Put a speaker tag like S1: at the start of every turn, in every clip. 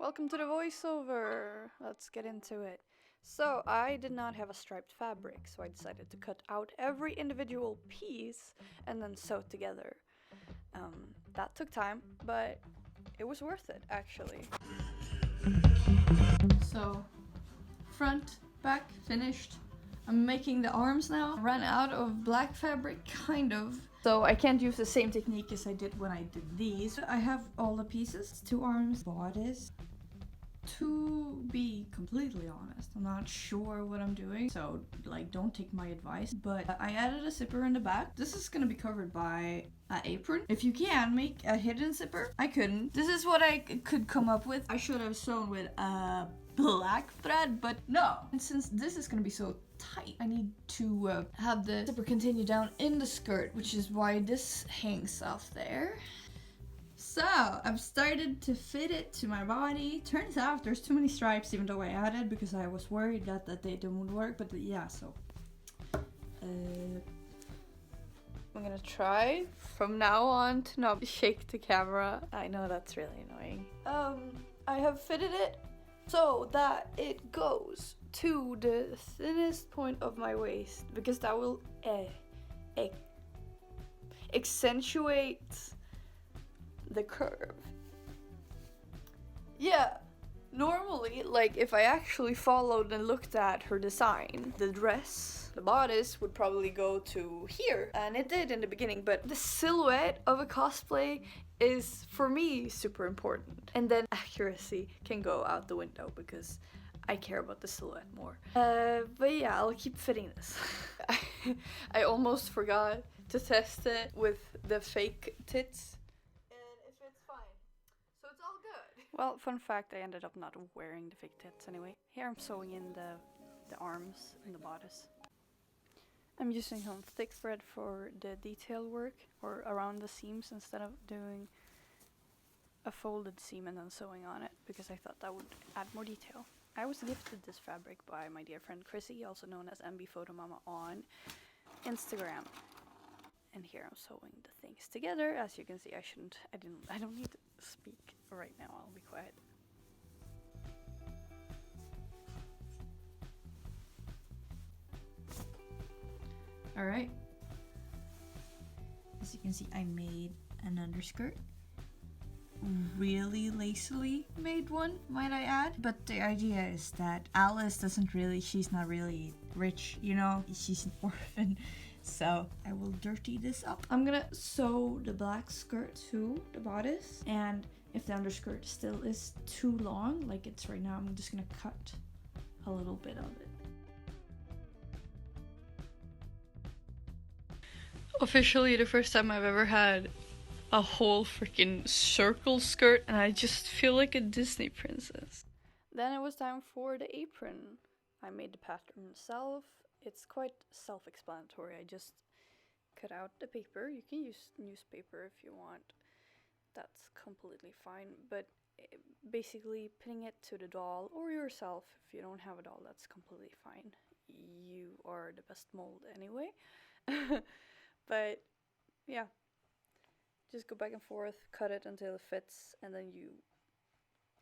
S1: welcome to the voiceover. Let's get into it. So, I did not have a striped fabric, so I decided to cut out every individual piece and then sew it together. That took time, but it was worth it, actually. So, front, back, finished. I'm making the arms now. I ran out of black fabric, kind of. So I can't use the same technique as I did when I did these. I have all the pieces, 2 arms, bodice. To be completely honest, I'm not sure what I'm doing, so like don't take my advice, but I added a zipper in the back. This is gonna be covered by an apron. If you can make a hidden zipper, I couldn't. This is what I could come up with. I should have sewn with a black thread, but no. And since this is gonna be so tight, I need to have the zipper continue down in the skirt, which is why this hangs off there. So, I've started to fit it to my body. Turns out there's too many stripes, even though I added, because I was worried that they don't work, but yeah, so. I'm gonna try from now on to not shake the camera. I know that's really annoying. I have fitted it so that it goes to the thinnest point of my waist, because that will accentuate the curve. Yeah, normally, like if I actually followed and looked at her design, the dress, the bodice would probably go to here, and it did in the beginning, but the silhouette of a cosplay is, for me, super important. And then accuracy can go out the window because I care about the silhouette more. But yeah, I'll keep fitting this. I almost forgot to test it with the fake tits. Well, fun fact, I ended up not wearing the fake tits anyway. Here I'm sewing in the arms and the bodice. I'm using some thick thread for the detail work, or around the seams, instead of doing a folded seam and then sewing on it, because I thought that would add more detail. I was gifted this fabric by my dear friend Chrissy, also known as MB Photomama on Instagram. And here I'm sewing the things together. As you can see, I don't need to speak right now, I'll be quiet. Alright. As you can see, I made an underskirt. Really lazily made one, might I add. But the idea is that Alice she's not really rich, you know? She's an orphan. So I will dirty this up. I'm gonna sew the black skirt to the bodice, and if the underskirt still is too long, like it's right now, I'm just gonna cut a little bit of it. Officially the first time I've ever had a whole freaking circle skirt, and I just feel like a Disney princess. Then it was time for the apron. I made the pattern myself. It's quite self-explanatory. I just cut out the paper. You can use newspaper if you want. That's completely fine. But basically pinning it to the doll or yourself. If you don't have a doll, that's completely fine. You are the best mold anyway. But yeah, just go back and forth, cut it until it fits, and then you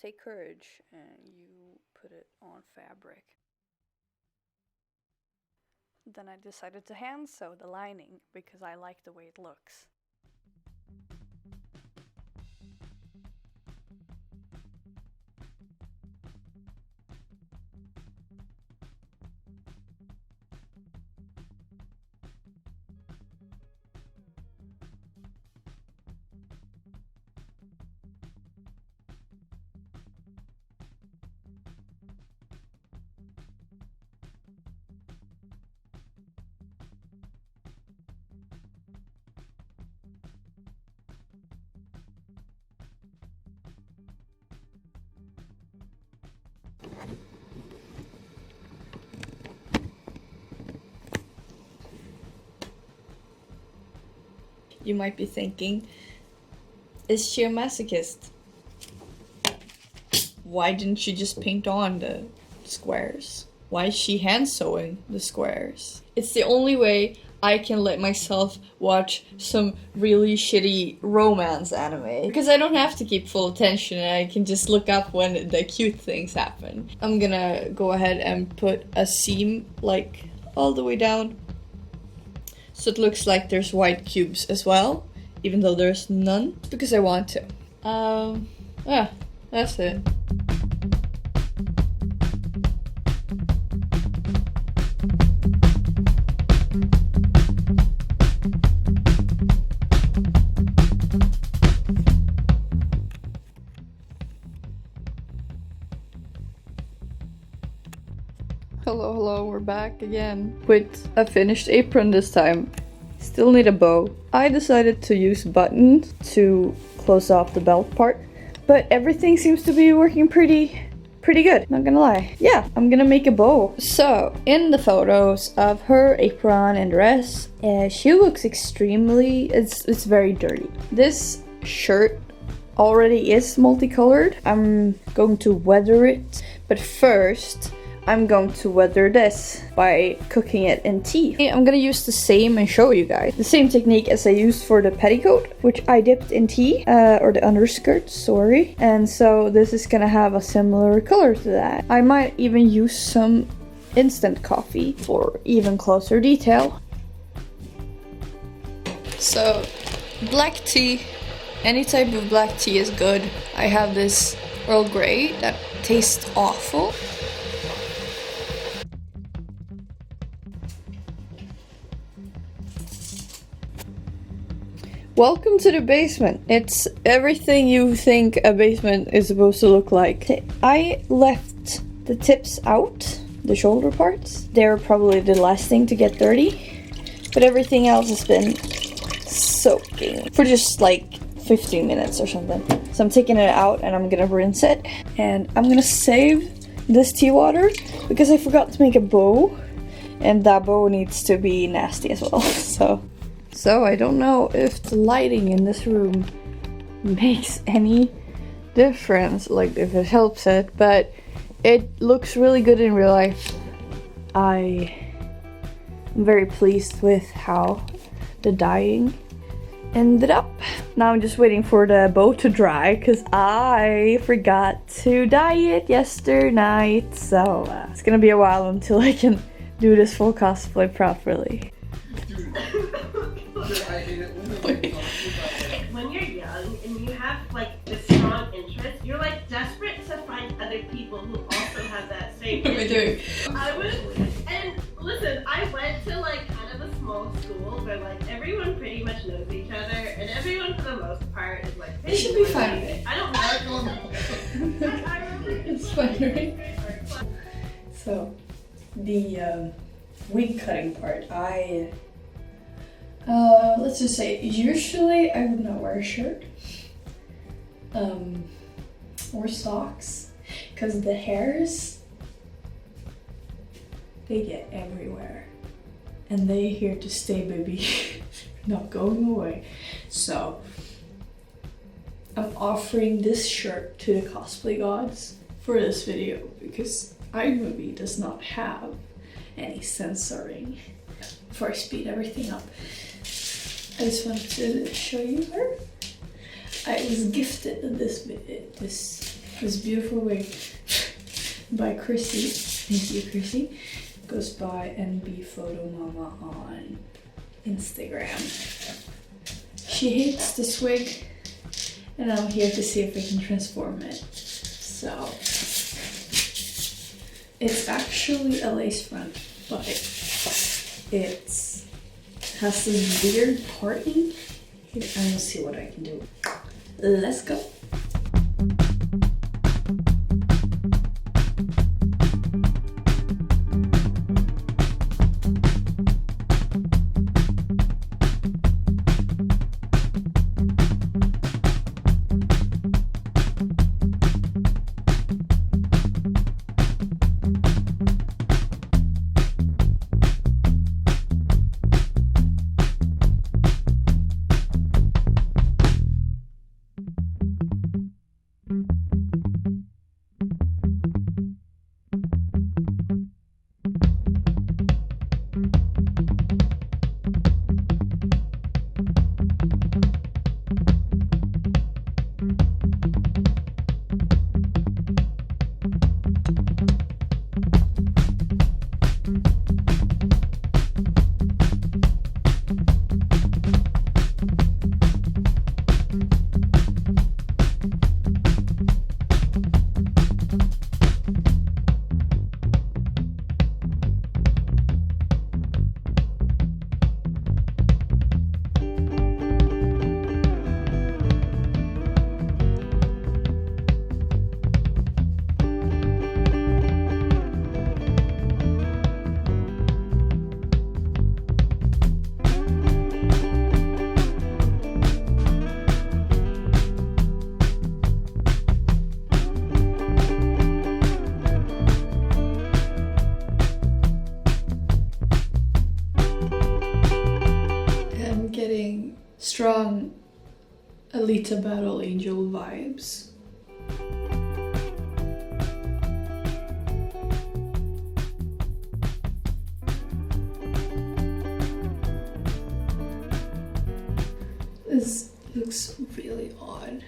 S1: take courage and you put it on fabric. Then I decided to hand sew the lining because I like the way it looks. You might be thinking, is she a masochist? Why didn't she just paint on the squares? Why is she hand sewing the squares? It's the only way I can let myself watch some really shitty romance anime. Because I don't have to keep full attention and I can just look up when the cute things happen. I'm gonna go ahead and put a seam like all the way down. So it looks like there's white cubes as well, even though there's none, because I want to. Yeah, that's it. Hello, we're back again with a finished apron this time. Still need a bow. I decided to use buttons to close off the belt part, but everything seems to be working pretty good, not gonna lie. Yeah, I'm gonna make a bow. So, in the photos of her apron and dress, she looks extremely, it's very dirty. This shirt already is multicolored. I'm going to weather it, but first, I'm going to weather this by cooking it in tea. I'm gonna use the same and show you guys. The same technique as I used for the petticoat, which I dipped in tea, or the underskirt, sorry. And so this is gonna have a similar color to that. I might even use some instant coffee for even closer detail. So, black tea, any type of black tea is good. I have this Earl Grey that tastes awful. Welcome to the basement. It's everything you think a basement is supposed to look like. I left the tips out, the shoulder parts. They're probably the last thing to get dirty, but everything else has been soaking for just like 15 minutes or something. So I'm taking it out and I'm gonna rinse it. And I'm gonna save this tea water because I forgot to make a bow, and that bow needs to be nasty as well. So I don't know if the lighting in this room makes any difference, like if it helps it, but it looks really good in real life. I am very pleased with how the dyeing ended up. Now I'm just waiting for the bow to dry because I forgot to dye it yesterday night, so it's gonna be a while until I can do this full cosplay properly.
S2: When you're young and you have like this strong interest, you're like desperate to find other people who also have that same interest. And listen, I went to like kind of a small school where like everyone pretty much knows each other, and everyone for the most part is like,
S1: It should be fun.
S2: I don't know.
S1: It's fun, right? So, the wig cutting part, let's just say, usually I would not wear a shirt, or socks, because the hairs, they get everywhere, and they're here to stay, baby, not going away. So, I'm offering this shirt to the cosplay gods for this video, because iMovie does not have any censoring. Before I speed everything up, I just wanted to show you her. I was gifted this beautiful wig by Chrissy. Thank you, Chrissy. Goes by NB Photo Mama on Instagram. She hates this wig, and I'm here to see if I can transform it. So, it's actually a lace front, but it has this weird parting. Here, I'm gonna see what I can do. Let's go. strong Alita Battle Angel vibes. This looks really odd.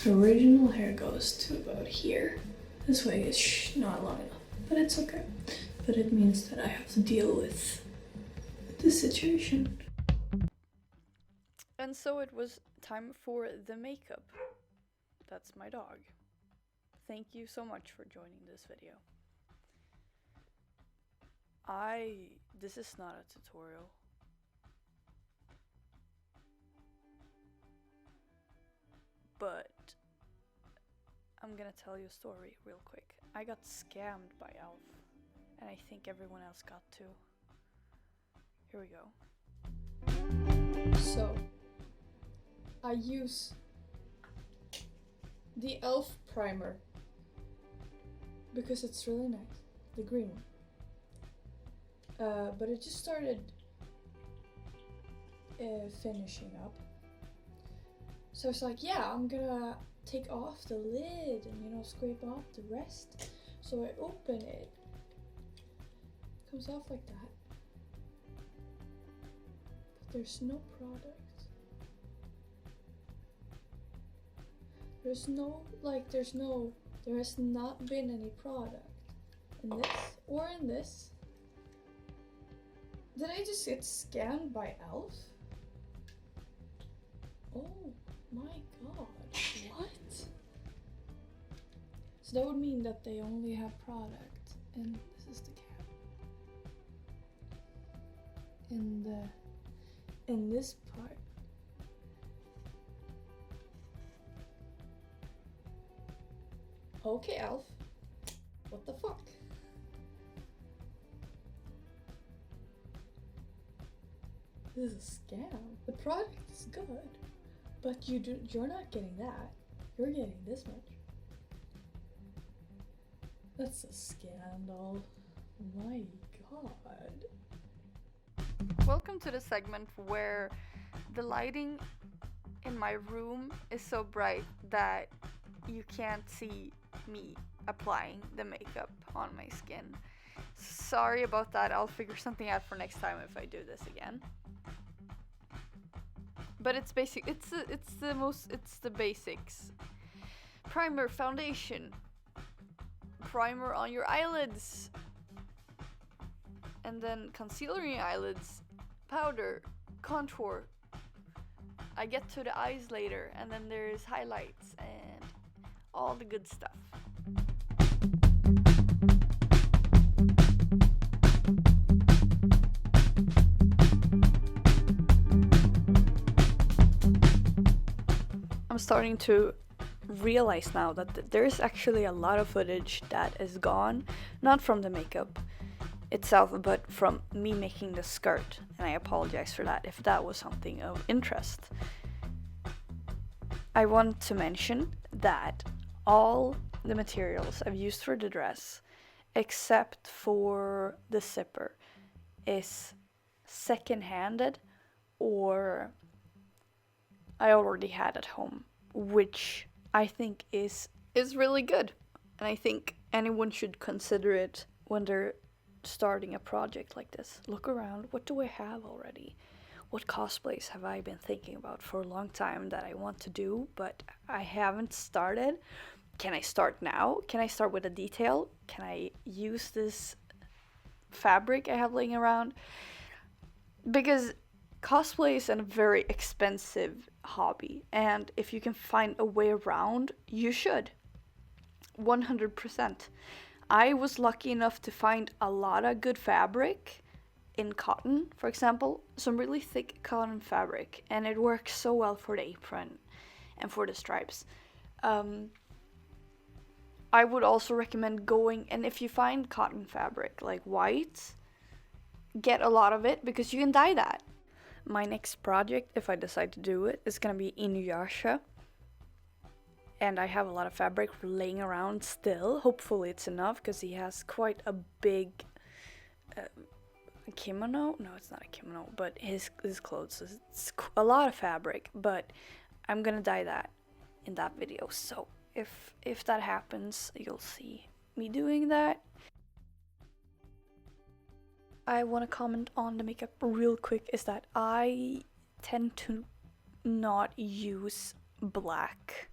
S1: Her original hair goes to about here. This wig is not long enough, but it's okay. But it means that I have to deal with this situation. And so it was time for the makeup. That's my dog. Thank you so much for joining this video. This is not a tutorial. But I'm gonna tell you a story real quick. I got scammed by Elf, and I think everyone else got too. Here we go. So, I use the Elf primer because it's really nice, the green one. But it just started finishing up. So it's like, yeah, I'm gonna take off the lid and, you know, scrape off the rest. So I open it. It comes off like that. But there's no product. There has not been any product in this or in this. Did I just get scammed by Elf? Oh my god, what? So that would mean that they only have product, and this is the cap. In this part. Okay, Elf. What the fuck? This is a scam. The product is good, but you're not getting that. You're getting this much. That's a scandal. My god. Welcome to the segment where the lighting in my room is so bright that you can't see me applying the makeup on my skin. Sorry about that. I'll figure something out for next time if I do this again. But it's basic. It's the basics. Primer, foundation, primer on your eyelids, and then concealer in your eyelids, powder, contour. I get to the eyes later, and then there's highlights and all the good stuff. I'm starting to realize now that there's actually a lot of footage that is gone, not from the makeup itself, but from me making the skirt, and I apologize for that if that was something of interest. I want to mention that all the materials I've used for the dress, except for the zipper, is second-handed or I already had at home, which I think is really good, and I think anyone should consider it when they're starting a project like this. Look around, what do I have already? What cosplays have I been thinking about for a long time that I want to do, but I haven't started? Can I start now? Can I start with a detail? Can I use this fabric I have laying around? Because cosplay is a very expensive hobby, and if you can find a way around, you should. 100%. I was lucky enough to find a lot of good fabric in cotton, for example, some really thick cotton fabric, and it works so well for the apron and for the stripes. I would also recommend going, and if you find cotton fabric like white, get a lot of it because you can dye that. My next project, if I decide to do it, is gonna be Inuyasha. And I have a lot of fabric laying around still. Hopefully it's enough, because he has quite a big a kimono. No, it's not a kimono, but his clothes. It's a lot of fabric, but I'm gonna dye that in that video. So if that happens, you'll see me doing that. I want to comment on the makeup real quick is that I tend to not use black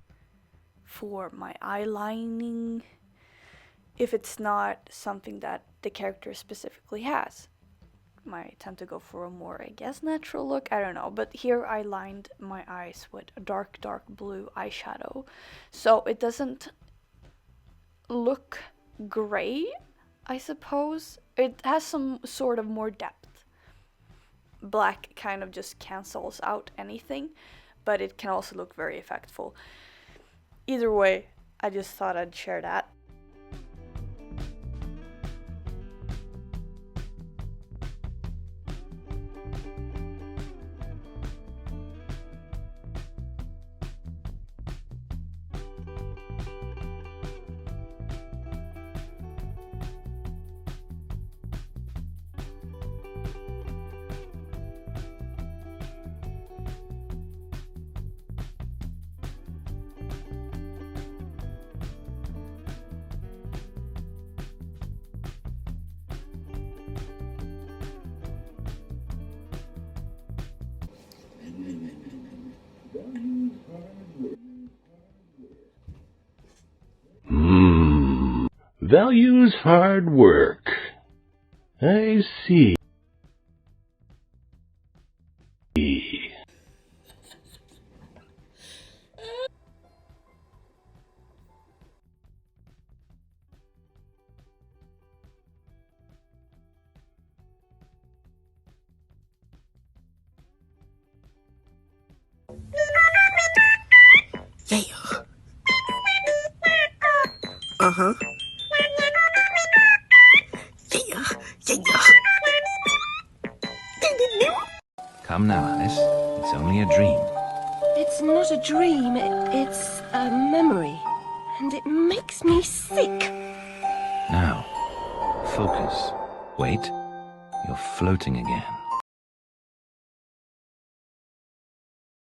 S1: for my eyelining if it's not something that the character specifically has. I tend to go for a more, I guess, natural look. I don't know, but here I lined my eyes with a dark blue eyeshadow, so it doesn't look gray, I suppose. It has some sort of more depth. Black kind of just cancels out anything, but it can also look very effectful. Either way, I just thought I'd share that.
S3: Values hard work. I see.
S4: Yeah. Uh-huh.
S5: Come now, Alice. It's only a dream.
S4: It's not a dream, it's a memory. And it makes me sick.
S5: Now, focus. Wait. You're floating again.